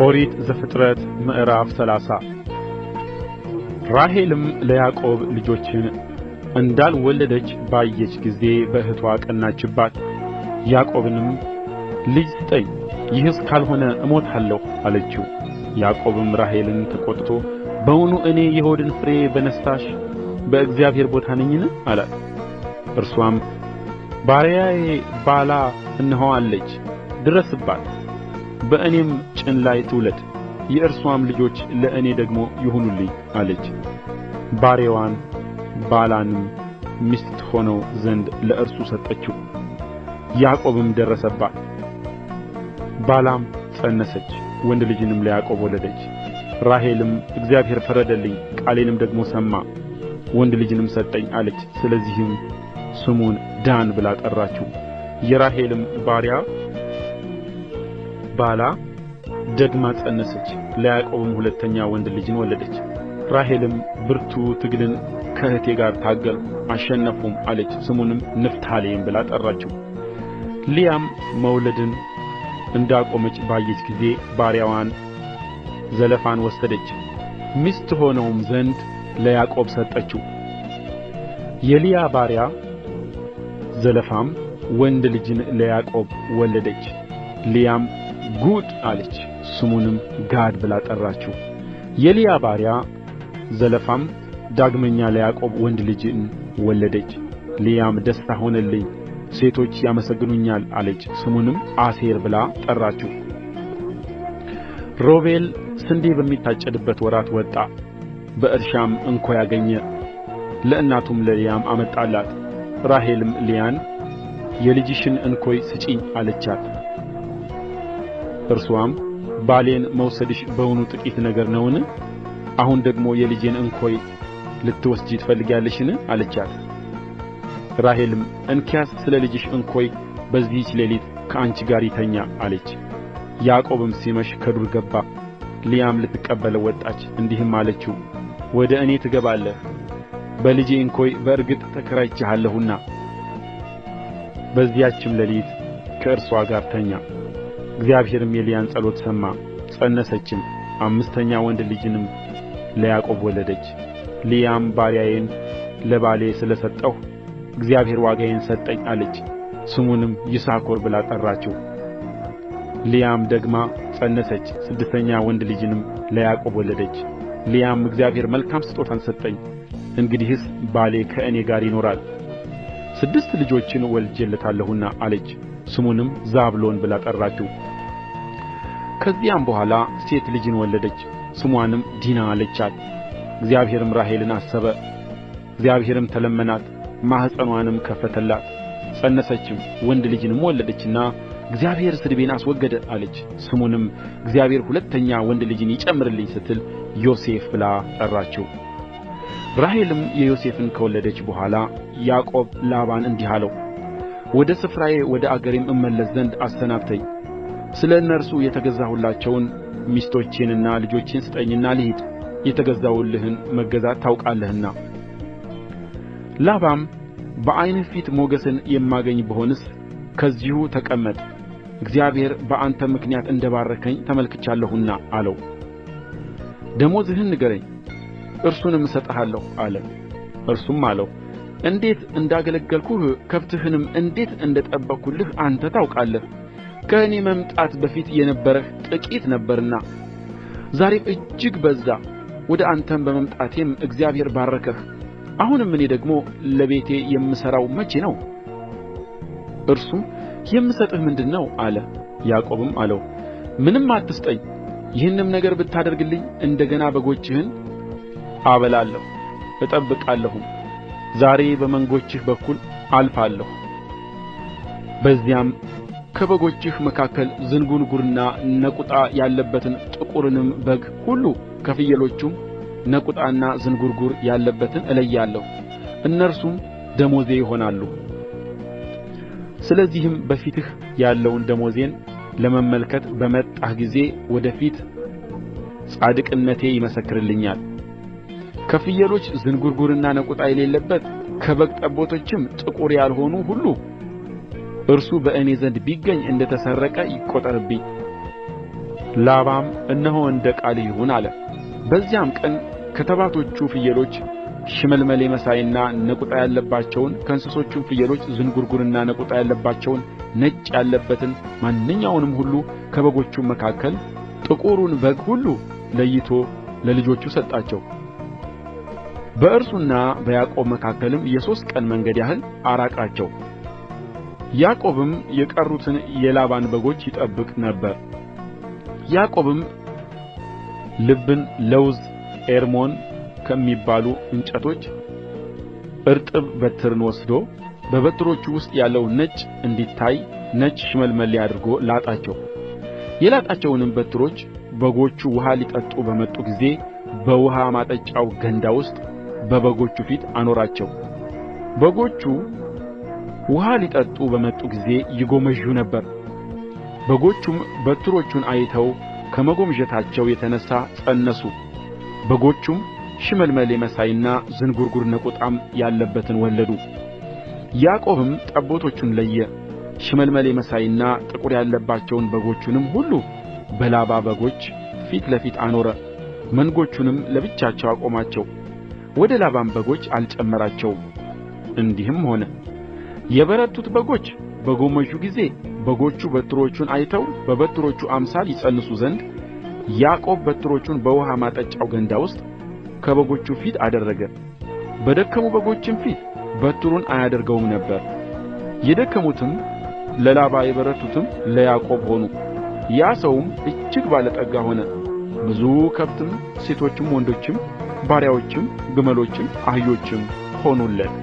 ኦሪት ዘፍጥረት ምዕራፍ 30 ራሔልም ለያዕቆብ ልጆችን እንዳልወለደች ባየች ጊዜ በእኅቷ ቀናችባት። ያዕቆብንም ልጅ ስጠኝ፣ ይህስ ካልሆነ እሞታለሁ አለችው። ያዕቆብም ራሔልን ተቈጥቶ በውኑ እኔ የሆድን ፍሬ በነሣሽ በእግዚአብሔር ቦታ ነኝን? አላት። እርሷም ባሪያዬ ባላ እነሆ አለች፣ ድረስባት፣ በእኔም ጭን ላይ ትውለድ፣ የእርሷም ልጆች ለእኔ ደግሞ ይሁኑልኝ አለች። ባሪያዋን ባላንም ሚስት ትሆነው ዘንድ ለእርሱ ሰጠችው። ያዕቆብም ደረሰባት። ባላም ፀነሰች፣ ወንድ ልጅንም ለያዕቆብ ወለደች። ራሔልም እግዚአብሔር ፈረደልኝ፣ ቃሌንም ደግሞ ሰማ፣ ወንድ ልጅንም ሰጠኝ አለች። ስለዚህም ስሙን ዳን ብላ ጠራችው። የራሔልም ባሪያ ባላ ደግማ ፀነሰች፣ ለያዕቆብም ሁለተኛ ወንድ ልጅን ወለደች። ራሔልም ብርቱ ትግልን ከእኅቴ ጋር ታገልሁ አሸነፍሁም አለች። ስሙንም ንፍታሌም ብላ ጠራችው። ልያም መውለድን እንዳቆመች ባየች ጊዜ ባሪያዋን ዘለፋን ወሰደች፣ ሚስት ትሆነውም ዘንድ ለያዕቆብ ሰጠችው። የልያ ባሪያ ዘለፋም ወንድ ልጅን ለያዕቆብ ወለደች። ልያም ጉድ አለች፣ ስሙንም ጋድ ብላ ጠራችው። የልያ ባሪያ ዘለፋም ዳግመኛ ለያዕቆብ ወንድ ልጅን ወለደች። ልያም ደስታ ሆነልኝ፣ ሴቶች ያመሰግኑኛል አለች። ስሙንም አሴር ብላ ጠራችው። ሮቤል ስንዴ በሚታጨድበት ወራት ወጣ፣ በእርሻም እንኮይ አገኘ፣ ለእናቱም ለልያም አመጣላት። ራሔልም ልያን የልጅሽን እንኮይ ስጪኝ አለቻት። እርሷም ባሌን መውሰድሽ በውኑ ጥቂት ነገር ነውን? አሁን ደግሞ የልጄን እንኮይ ልትወስጂ ትፈልጊያለሽን? አለቻት። ራሔልም እንኪያስ ስለ ልጅሽ እንኮይ በዚህች ሌሊት ከአንቺ ጋር ይተኛ አለች። ያዕቆብም ሲመሽ ከዱር ገባ። ልያም ልትቀበለው ወጣች፣ እንዲህም አለችው፣ ወደ እኔ ትገባለህ፣ በልጄ እንኮይ በእርግጥ ተከራይቼሃለሁና። በዚያችም ሌሊት ከእርሷ ጋር ተኛ። እግዚአብሔርም የልያን ጸሎት ሰማ፣ ፀነሰችም፣ አምስተኛ ወንድ ልጅንም ለያዕቆብ ወለደች። ልያም ባሪያዬን ለባሌ ስለ ሰጠሁ እግዚአብሔር ዋጋዬን ሰጠኝ አለች። ስሙንም ይሳኮር ብላ ጠራችው። ልያም ደግማ ፀነሰች፣ ስድስተኛ ወንድ ልጅንም ለያዕቆብ ወለደች። ልያም እግዚአብሔር መልካም ስጦታን ሰጠኝ፣ እንግዲህስ ባሌ ከእኔ ጋር ይኖራል፣ 6 ልጆችን ወልጄለታለሁና አለች። ስሙንም ዛብሎን ብላ ጠራችው። ከዚያም በኋላ ሴት ልጅን ወለደች፣ ስሟንም ዲና አለቻት። እግዚአብሔርም ራሔልን አሰበ፣ እግዚአብሔርም ተለመናት፣ ማኅፀንዋንም ከፈተላት። ፀነሰችም፣ ወንድ ልጅንም ወለደችና እግዚአብሔር ስድቤን አስወገደ አለች። ስሙንም እግዚአብሔር ሁለተኛ ወንድ ልጅን ይጨምርልኝ ስትል ዮሴፍ ብላ ጠራችው። ራሔልም የዮሴፍን ከወለደች በኋላ ያዕቆብ ላባን እንዲህ አለው፣ ወደ ስፍራዬ ወደ አገሬም እመለስ ዘንድ አሰናብተኝ፣ ስለ እነርሱ የተገዛሁላቸውን ሚስቶቼንና ልጆቼን ስጠኝና ልሂድ፣ የተገዛሁልህን መገዛት ታውቃለህና። ላባም በዓይንህ ፊት ሞገስን የማገኝ ብሆንስ ከዚሁ ተቀመጥ፣ እግዚአብሔር በአንተ ምክንያት እንደ ባረከኝ ተመልክቻለሁና አለው። ደመወዝህን ንገረኝ፣ እርሱንም እሰጥሃለሁ አለ። እርሱም አለው፣ እንዴት እንዳገለገልሁህ ከብትህንም እንዴት እንደ ጠበቅሁልህ አንተ ታውቃለህ። ከእኔ መምጣት በፊት የነበረህ ጥቂት ነበርና ዛሬም እጅግ በዛ፣ ወደ አንተም በመምጣቴም እግዚአብሔር ባረከህ። አሁንም እኔ ደግሞ ለቤቴ የምሠራው መቼ ነው? እርሱም የምሰጥህ ምንድር ነው አለ። ያዕቆብም አለው፣ ምንም አትስጠኝ፣ ይህንም ነገር ብታደርግልኝ እንደገና በጎችህን አበላለሁ እጠብቃለሁም። ዛሬ በመንጎችህ በኩል አልፋለሁ፣ በዚያም ከበጎችህ መካከል ዝንጕርጕርና ነቁጣ ያለበትን ጥቁርንም በግ ሁሉ ከፍየሎቹም ነቁጣና ዝንጕርጕር ያለበትን እለያለሁ፣ እነርሱም ደመወዜ ይሆናሉ። ስለዚህም በፊትህ ያለውን ደመወዜን ለመመልከት በመጣህ ጊዜ ወደ ፊት ጻድቅነቴ ይመሰክርልኛል። ከፍየሎች ዝንጕርጕርና ነቁጣ የሌለበት ከበግ ጠቦቶችም ጥቁር ያልሆኑ ሁሉ እርሱ በእኔ ዘንድ ቢገኝ እንደ ተሰረቀ ይቈጠርብኝ። ላባም እነሆ እንደ ቃልህ ይሁን አለ። በዚያም ቀን ከተባቶቹ ፍየሎች ሽመልመሌ መሳይና ነቁጣ ያለባቸውን ከእንስሶቹም ፍየሎች ዝንጕርጕርና ነቁጣ ያለባቸውን ነጭ ያለበትን ማንኛውንም ሁሉ ከበጎቹም መካከል ጥቁሩን በግ ሁሉ ለይቶ ለልጆቹ ሰጣቸው። በእርሱና በያዕቆብ መካከልም የ3 ቀን መንገድ ያህል አራቃቸው። ያዕቆብም የቀሩትን የላባን በጎች ይጠብቅ ነበር። ያዕቆብም ልብን፣ ለውዝ፣ ኤርሞን ከሚባሉ እንጨቶች እርጥብ በትርን ወስዶ በበትሮቹ ውስጥ ያለው ነጭ እንዲታይ ነጭ ሽመልመሌ አድርጎ ላጣቸው። የላጣቸውንም በትሮች በጎቹ ውኃ ሊጠጡ በመጡ ጊዜ በውኃ ማጠጫው ገንዳ ውስጥ በበጎቹ ፊት አኖራቸው። በጎቹ ውኃ ሊጠጡ በመጡ ጊዜ ይጎመጁ ነበር። በጎቹም በትሮቹን አይተው ከመጎምጀታቸው የተነሣ ፀነሱ። በጎቹም ሽመልመሌ መሳይና ዝንጕርጕር ነቁጣም ያለበትን ወለዱ። ያዕቆብም ጠቦቶቹን ለየ፣ ሽመልመሌ መሳይና ጥቁር ያለባቸውን በጎቹንም ሁሉ በላባ በጎች ፊት ለፊት አኖረ። መንጎቹንም ለብቻቸው አቆማቸው፣ ወደ ላባም በጎች አልጨመራቸውም። እንዲህም ሆነ የበረቱት በጎች በጎመጁ ጊዜ በጎቹ በትሮቹን አይተው በበትሮቹ አምሳል ይፀንሱ ዘንድ ያዕቆብ በትሮቹን በውኃ ማጠጫው ገንዳ ውስጥ ከበጎቹ ፊት አደረገ። በደከሙ በጎችም ፊት በትሩን አያደርገውም ነበር። የደከሙትም ለላባ የበረቱትም ለያዕቆብ ሆኑ። ያ ሰውም እጅግ ባለጠጋ ሆነ። ብዙ ከብትም ሴቶችም ወንዶችም ባሪያዎችም ግመሎችም አህዮችም ሆኑለት።